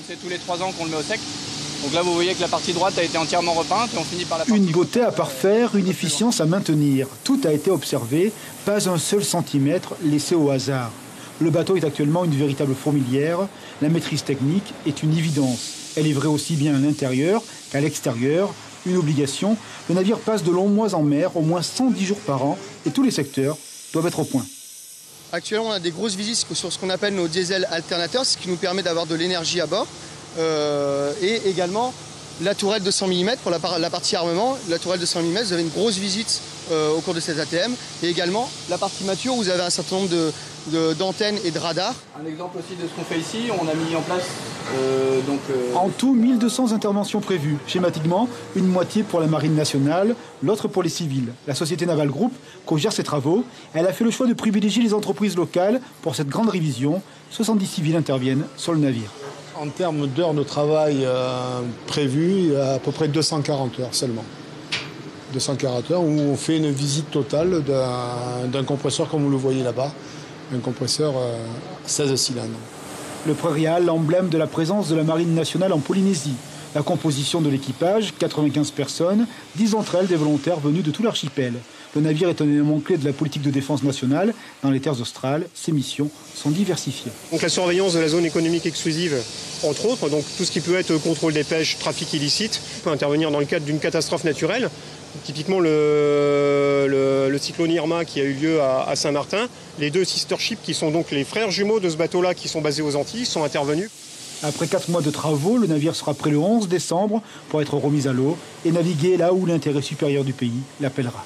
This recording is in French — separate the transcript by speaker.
Speaker 1: c'est tous les 3 ans qu'on le met au sec. Donc là, vous voyez que la partie droite a été entièrement repeinte et on finit par la partie...
Speaker 2: Une beauté à parfaire, une efficience à maintenir. Tout a été observé, pas un seul centimètre laissé au hasard. Le bateau est actuellement une véritable fourmilière. La maîtrise technique est une évidence. Elle est vraie aussi bien à l'intérieur qu'à l'extérieur. Une obligation, le navire passe de longs mois en mer, au moins 110 jours par an, et tous les secteurs doivent être au point.
Speaker 3: Actuellement, on a des grosses visites sur ce qu'on appelle nos diesel alternateurs, ce qui nous permet d'avoir de l'énergie à bord. Et également la tourelle de 100 mm pour la partie armement. La tourelle de 100 mm, vous avez une grosse visite au cours de cette ATM. Et également la partie mature, où vous avez un certain nombre d'antennes et de radars.
Speaker 1: Un exemple aussi de ce qu'on fait ici, on a mis en place...
Speaker 2: En tout, 1200 interventions prévues. Schématiquement, une moitié pour la Marine nationale, l'autre pour les civils. La Société Naval Group co-gère ces travaux. Elle a fait le choix de privilégier les entreprises locales pour cette grande révision. 70 civils interviennent sur le navire.
Speaker 4: En termes d'heures de travail prévues, il y a à peu près 240 heures seulement. 240 heures où on fait une visite totale d'un compresseur comme vous le voyez là-bas. Un compresseur 16 cylindres.
Speaker 2: Le Prairial, l'emblème de la présence de la Marine nationale en Polynésie. La composition de l'équipage, 95 personnes, 10 d'entre elles des volontaires venus de tout l'archipel. Le navire est un élément clé de la politique de défense nationale dans les terres australes. Ses missions sont diversifiées.
Speaker 5: Donc la surveillance de la zone économique exclusive, entre autres, donc tout ce qui peut être contrôle des pêches, trafic illicite, peut intervenir dans le cadre d'une catastrophe naturelle. Typiquement le cyclone Irma qui a eu lieu à Saint-Martin. Les 2 sister ships qui sont donc les frères jumeaux de ce bateau-là qui sont basés aux Antilles sont intervenus.
Speaker 2: Après 4 mois de travaux, le navire sera prêt le 11 décembre pour être remis à l'eau et naviguer là où l'intérêt supérieur du pays l'appellera.